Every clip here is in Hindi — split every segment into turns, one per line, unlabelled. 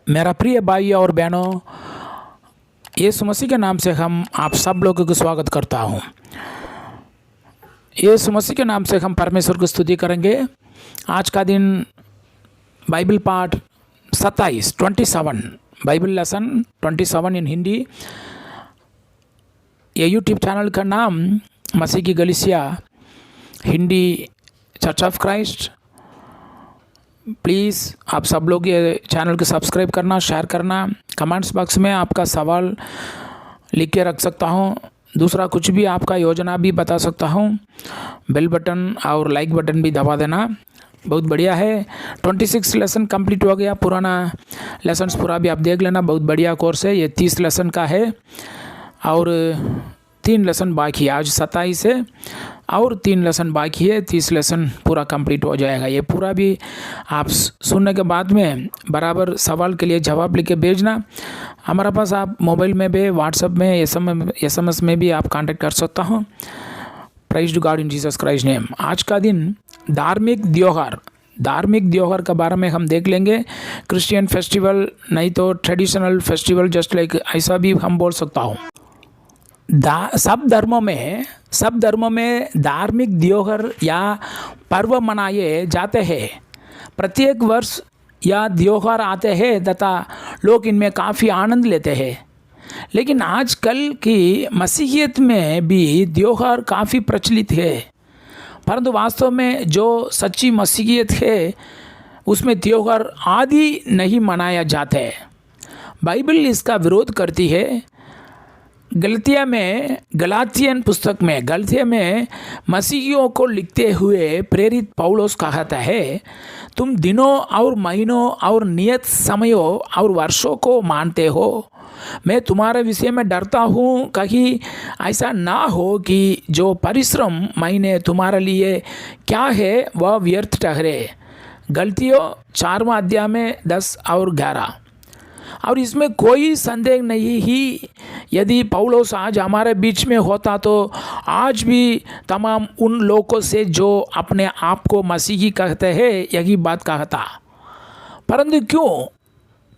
मेरा प्रिय भाई और बहनों, यीशु मसीह के नाम से हम आप सब लोगों को स्वागत करता हूँ। यीशु मसीह के नाम से हम परमेश्वर की स्तुति करेंगे। आज का दिन बाइबल पाठ 27 बाइबल लेसन 27 इन हिंदी। ये यूट्यूब चैनल का नाम मसीह की गलीसिया Hindi church of Christ. Please आप सब लोग ये चैनल को सब्सक्राइब करना, शेयर करना। कमेंट्स बॉक्स में आपका सवाल लिख के रख सकता हूँ। दूसरा कुछ भी आपका योजना भी बता सकता हूँ। बेल बटन और लाइक बटन भी दबा देना, बहुत बढ़िया है। 26 लेसन कंप्लीट हो गया, पुराना लेसन्स पूरा भी आप देख लेना। बहुत बढ़िया कोर्स है ये। 30 लेसन का है और 3 लेसन बाकी है। आज 27 है और 3 लेसन बाकी है। 30 लेसन पूरा कंप्लीट हो जाएगा। ये पूरा भी आप सुनने के बाद में बराबर सवाल के लिए जवाब लिख के भेजना। हमारे पास आप मोबाइल में भी, व्हाट्सएप में, SMS में भी आप कांटेक्ट कर सकता हूँ। Praise to God in Jesus Christ name. आज का दिन धार्मिक त्योहार के बारे में हम देख लेंगे। क्रिश्चियन फेस्टिवल नहीं तो ट्रेडिशनल फेस्टिवल, जस्ट लाइक ऐसा भी हम बोल सकता हूँ। सब धर्मों में धार्मिक त्योहार या पर्व मनाए जाते हैं। प्रत्येक वर्ष या त्योहार आते हैं तथा लोग इनमें काफ़ी आनंद लेते हैं। लेकिन आजकल की मसीहियत में भी त्योहार काफ़ी प्रचलित है, परंतु वास्तव में जो सच्ची मसीहियत है उसमें त्योहार आदि नहीं मनाया जाता है। बाइबल इसका विरोध करती है। गलातियन पुस्तक में मसीहियों को लिखते हुए प्रेरित पौलुस कहता है, तुम दिनों और महीनों और नियत समयों और वर्षों को मानते हो। मैं तुम्हारे विषय में डरता हूँ, कहीं ऐसा ना हो कि जो परिश्रम मैंने तुम्हारे लिए क्या है वह व्यर्थ ठहरे। गलतियों 4वां अध्याय में 10 और 11। और इसमें कोई संदेह नहीं ही, यदि पौलुस आज हमारे बीच में होता तो आज भी तमाम उन लोगों से जो अपने आप को मसीही कहते हैं यही बात कहता। परंतु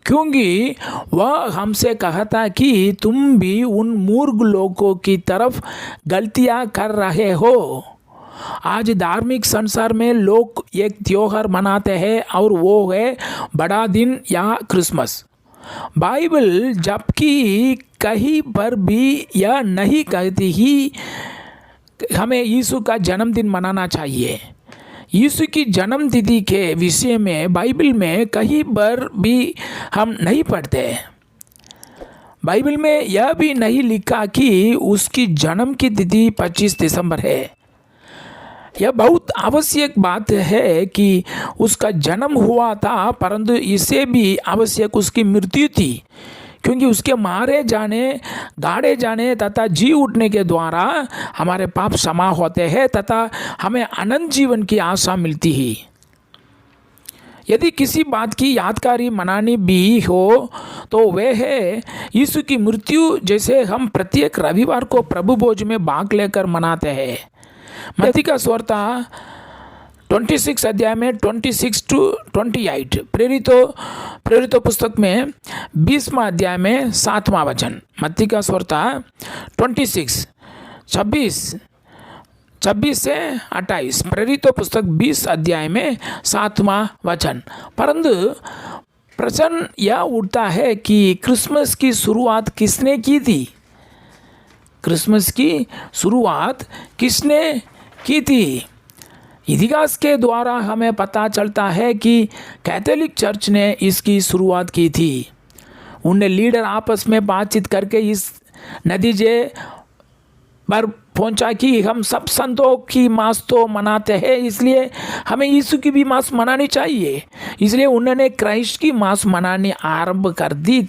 क्योंकि वह हमसे कहता कि तुम भी उन मूर्ख लोगों की तरफ गलतियां कर रहे हो। आज धार्मिक संसार में लोग एक त्योहार मनाते हैं और वो है बड़ा दिन या क्रिसमस। बाइबल जबकि कहीं पर भी यह नहीं कहती ही हमें यीशु का जन्मदिन मनाना चाहिए। यीशु की जन्मतिथि के विषय में बाइबल में कहीं पर भी हम नहीं पढ़ते। बाइबल में यह भी नहीं लिखा कि उसकी जन्म की तिथि 25 दिसंबर है। यह बहुत आवश्यक बात है कि उसका जन्म हुआ था, परंतु इससे भी आवश्यक उसकी मृत्यु थी, क्योंकि उसके मारे जाने, गाड़े जाने तथा जी उठने के द्वारा हमारे पाप क्षमा होते हैं तथा हमें अनंत जीवन की आशा मिलती है। यदि किसी बात की यादगारी मनानी भी हो तो वह है यीशु की मृत्यु, जैसे हम प्रत्येक रविवार को प्रभु भोज में भाग लेकर मनाते हैं। मत्ती का सुवार्ता 26 अध्याय में 26 to 28, प्रेरितों पुस्तक में 20वां अध्याय में 7वां वचन। मत्ती का सुवार्ता 26 से 28, प्रेरितों पुस्तक 20 अध्याय में 7वां वचन। परंतु प्रश्न यह उठता है कि क्रिसमस की शुरुआत किसने की थी? क्रिसमस की शुरुआत किसने की थी? इतिहास के द्वारा हमें पता चलता है कि कैथोलिक चर्च ने इसकी शुरुआत की थी। उनने लीडर आपस में बातचीत करके इस नतीजे पर पहुंचा कि हम सब संतों की मास तो मनाते हैं, इसलिए हमें यीशु की भी मास मनानी चाहिए। इसलिए उन्होंने क्राइस्ट की मास मनानी आरंभ कर दी,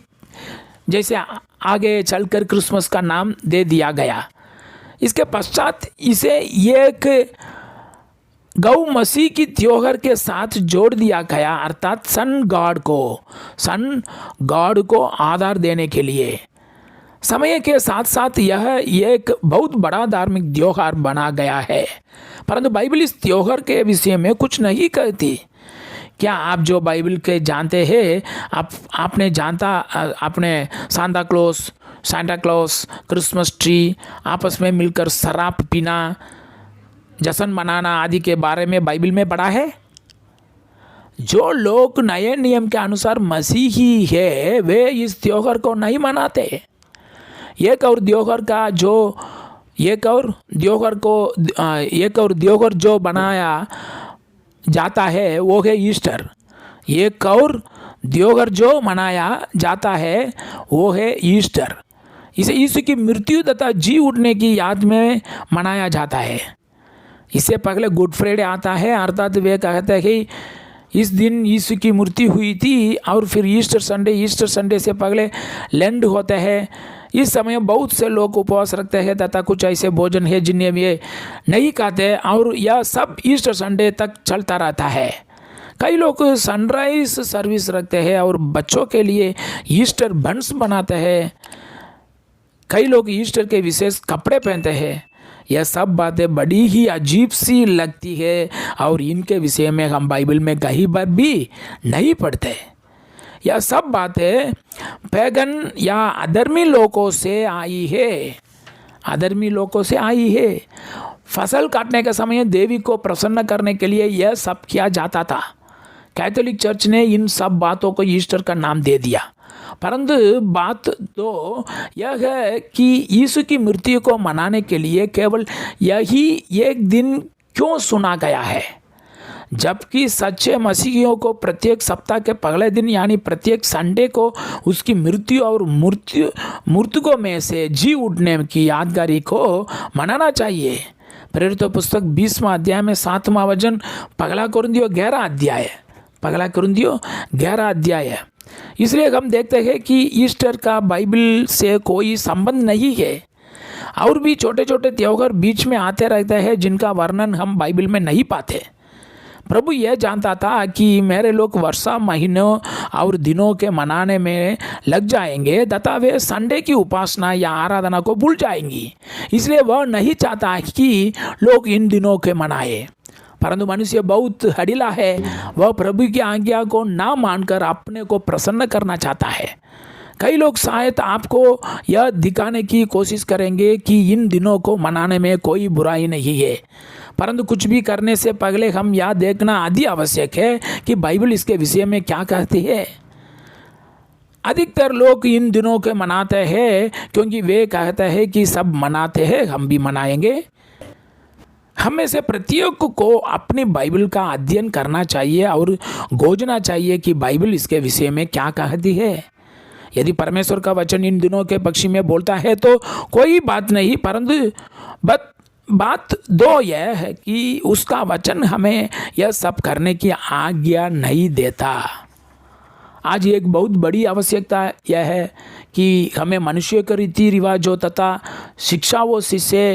जैसे आगे चलकर क्रिसमस का नाम दे दिया गया। इसके पश्चात इसे एक गौ मसीह की त्योहार के साथ जोड़ दिया गया, अर्थात सन गॉड को आधार देने के लिए। समय के साथ साथ यह एक बहुत बड़ा धार्मिक त्योहार बना गया है। परंतु बाइबल इस त्योहार के विषय में कुछ नहीं कहती क्या आप जो बाइबल के जानते हैं, आपने सांता क्लॉस, क्रिसमस ट्री, आपस में मिलकर शराब पीना, जश्न मनाना आदि के बारे में बाइबल में पढ़ा है? जो लोग नए नियम के अनुसार मसीही है वे इस त्योहार को नहीं मनाते। एक और त्योहार जो बनाया जाता है वो है ईस्टर। एक और त्योहार जो मनाया जाता है वो है ईस्टर। इसे यीशु की मृत्यु तथा जी उठने की याद में मनाया जाता है। इससे पहले गुड फ्राइडे आता है, अर्थात वे कहते हैं कि इस दिन यीशु की मृत्यु हुई थी। और फिर ईस्टर संडे से पहले लेंड होते हैं। इस समय बहुत से लोग उपवास रखते हैं तथा कुछ ऐसे भोजन है जिन्हें वे नहीं खाते, और यह सब ईस्टर संडे तक चलता रहता है। कई लोग सनराइज सर्विस रखते हैं और बच्चों के लिए ईस्टर बन्स बनाते हैं। कई लोग ईस्टर के विशेष कपड़े पहनते हैं। यह सब बातें बड़ी ही अजीब सी लगती है और इनके विषय में हम बाइबल में कहीं पर भी नहीं पढ़ते। यह सब बातें पैगन या अधर्मी लोगों से आई है। फसल काटने का समय देवी को प्रसन्न करने के लिए यह सब किया जाता था। कैथोलिक चर्च ने इन सब बातों को ईस्टर का नाम दे दिया। परंतु बात तो यह है कि यीशु की मृत्यु को मनाने के लिए केवल यही एक दिन क्यों चुना गया है, जबकि सच्चे मसीहियों को प्रत्येक सप्ताह के पहले दिन यानी प्रत्येक संडे को उसकी मृत्यु और मृतकों में से जी उठने की यादगारी को मनाना चाहिए। प्रेरितों पुस्तक 20वां अध्याय में 7वां वचन पगला कुरिन्थियों 11 अध्याय है। इसलिए हम देखते हैं कि ईस्टर का बाइबल से कोई संबंध नहीं है। और भी छोटे छोटे त्योहार बीच में आते रहते हैं जिनका वर्णन हम बाइबल में नहीं पाते। प्रभु यह जानता था कि मेरे लोग वर्षा, महीनों और दिनों के मनाने में लग जाएंगे तथा वे संडे की उपासना या आराधना को भूल जाएंगी। इसलिए वह नहीं चाहता कि लोग इन दिनों के मनाए। परंतु मनुष्य बहुत हड़ीला है, वह प्रभु की आज्ञा को ना मानकर अपने को प्रसन्न करना चाहता है। कई लोग शायद आपको यह दिखाने की कोशिश करेंगे कि इन दिनों को मनाने में कोई बुराई नहीं है, परंतु कुछ भी करने से पहले हम यह देखना अति आवश्यक है कि बाइबल इसके विषय में क्या कहती है। अधिकतर लोग इन दिनों के मनाते हैं क्योंकि वे कहते हैं कि सब मनाते हैं, हम भी मनाएंगे। हमें से प्रत्येक को अपनी बाइबल का अध्ययन करना चाहिए और खोजना चाहिए कि बाइबल इसके विषय में क्या कहती है। यदि परमेश्वर का वचन इन दिनों के पक्ष में बोलता है तो कोई बात नहीं, परंतु बात दो यह है कि उसका वचन हमें यह सब करने की आज्ञा नहीं देता। आज एक बहुत बड़ी आवश्यकता यह है कि हमें मनुष्य के रीति रिवाजों तथा शिक्षाओं से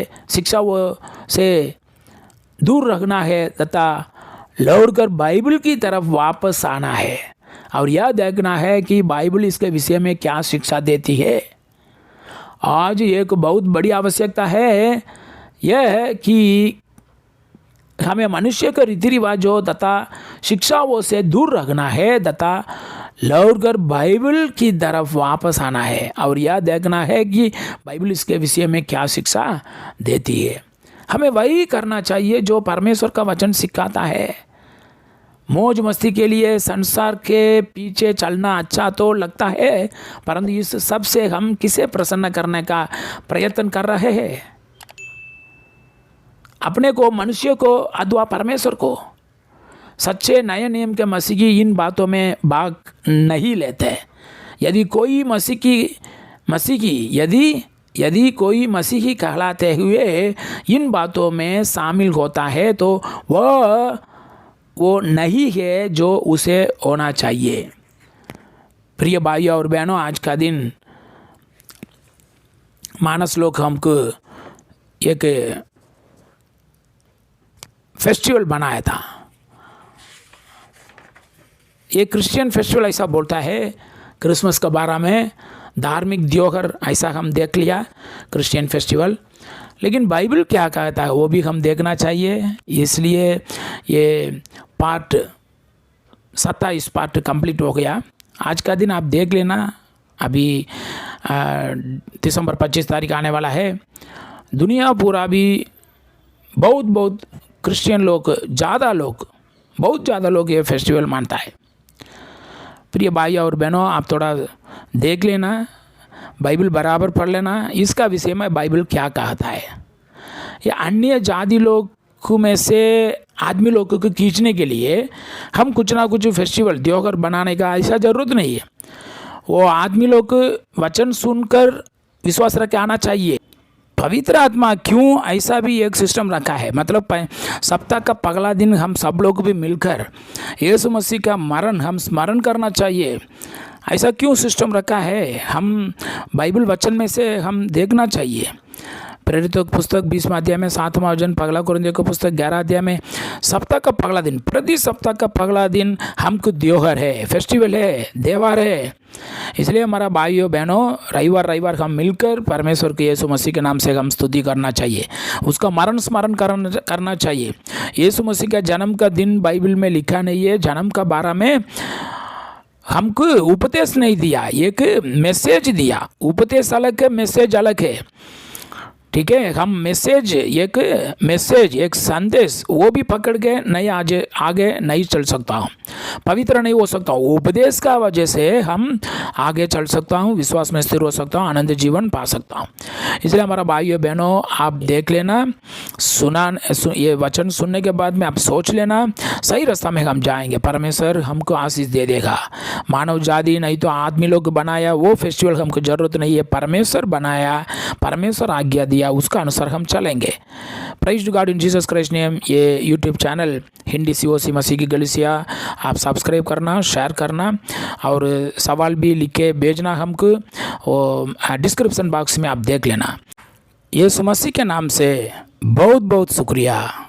दूर रखना है तथा लौटकर बाइबल की तरफ वापस आना है और यह देखना है कि बाइबल इसके विषय में क्या शिक्षा देती है। आज एक बहुत बड़ी आवश्यकता है यह है कि हमें मनुष्य के रीति रिवाजों तथा शिक्षाओं से दूर रखना है तथा लौटकर बाइबल की तरफ वापस आना है और यह देखना है कि बाइबल इसके विषय में क्या शिक्षा देती है। हमें वही करना चाहिए जो परमेश्वर का वचन सिखाता है। मौज मस्ती के लिए संसार के पीछे चलना अच्छा तो लगता है, परंतु इस सब से हम किसे प्रसन्न करने का प्रयत्न कर रहे हैं? अपने को, मनुष्य को अथवा परमेश्वर को? सच्चे नए नियम के मसीही इन बातों में भाग नहीं लेते। यदि कोई मसीही कहलाते हुए इन बातों में शामिल होता है तो वो नहीं है जो उसे होना चाहिए। प्रिय भाइयों और बहनों, आज का दिन मानस लोग हमको एक फेस्टिवल बनाया था। ये क्रिश्चियन फेस्टिवल ऐसा बोलता है, क्रिसमस के बारे में धार्मिक त्योहार ऐसा हम देख लिया, क्रिश्चियन फेस्टिवल। लेकिन बाइबल क्या कहता है वो भी हम देखना चाहिए। इसलिए ये पार्ट 27 पार्ट कंप्लीट हो गया। आज का दिन आप देख लेना। अभी दिसंबर 25 तारीख आने वाला है। दुनिया पूरा भी बहुत क्रिश्चियन लोग, बहुत ज़्यादा लोग ये फेस्टिवल मानता है। प्रिय भाई और बहनों, आप थोड़ा देख लेना, बाइबल बराबर पढ़ लेना, इसका विषय में बाइबल क्या कहता है। ये अन्य जाति लोग में से आदमी लोगों को खींचने के लिए हम कुछ ना कुछ फेस्टिवल त्योहार बनाने का ऐसा ज़रूरत नहीं है। वो आदमी लोग वचन सुनकर विश्वास रख के आना चाहिए। पवित्र आत्मा क्यों ऐसा भी एक सिस्टम रखा है, मतलब सप्ताह का पगला दिन हम सब लोग भी मिलकर यीशु मसीह का मरण हम स्मरण करना चाहिए। ऐसा क्यों सिस्टम रखा है, हम बाइबल वचन में से हम देखना चाहिए। प्रेरितों की पुस्तक 20वां अध्याय में 7वां वचन, पगला कुरिन्थियों की पुस्तक 11 अध्याय में सप्ताह का पगला दिन, प्रति सप्ताह का पगला दिन हमको त्योहार है, फेस्टिवल है, देवार है। इसलिए हमारा भाइयों बहनों, रविवार हम मिलकर परमेश्वर के यीशु मसीह के नाम से हम स्तुति करना चाहिए, उसका मरण स्मरण करना चाहिए। यीशु मसीह का जन्म का दिन बाइबल में लिखा नहीं है। जन्म का बारे में हमको उपदेश नहीं दिया, एक मैसेज दिया। उपदेश अलग है, मैसेज अलग है, ठीक है। हम मैसेज एक संदेश वो भी पकड़ के नहीं आगे नहीं चल सकता हूँ, पवित्र नहीं हो सकता हूँ। उपदेश का वजह से हम आगे चल सकता हूँ, विश्वास में स्थिर हो सकता हूँ, आनंद जीवन पा सकता हूँ। इसलिए हमारा भाइयों बहनों, आप देख लेना, ये वचन सुनने के बाद में आप सोच लेना, सही रास्ता में हम जाएंगे, परमेश्वर हमको आशीष दे देगा। मानव जाति नहीं तो आदमी लोग बनाया वो फेस्टिवल हमको जरूरत नहीं है, परमेश्वर बनाया, परमेश्वर आज्ञा दिया, उसका अनुसार हम चलेंगे। Praise to God in Jesus Christ name. ये यूट्यूब चैनल हिंदी COC मसीह की गलीसिया आप सब्सक्राइब करना, शेयर करना और सवाल भी लिख के भेजना हमको, और डिस्क्रिप्शन बॉक्स में आप देख लेना। यीशु मसीह के नाम से बहुत शुक्रिया।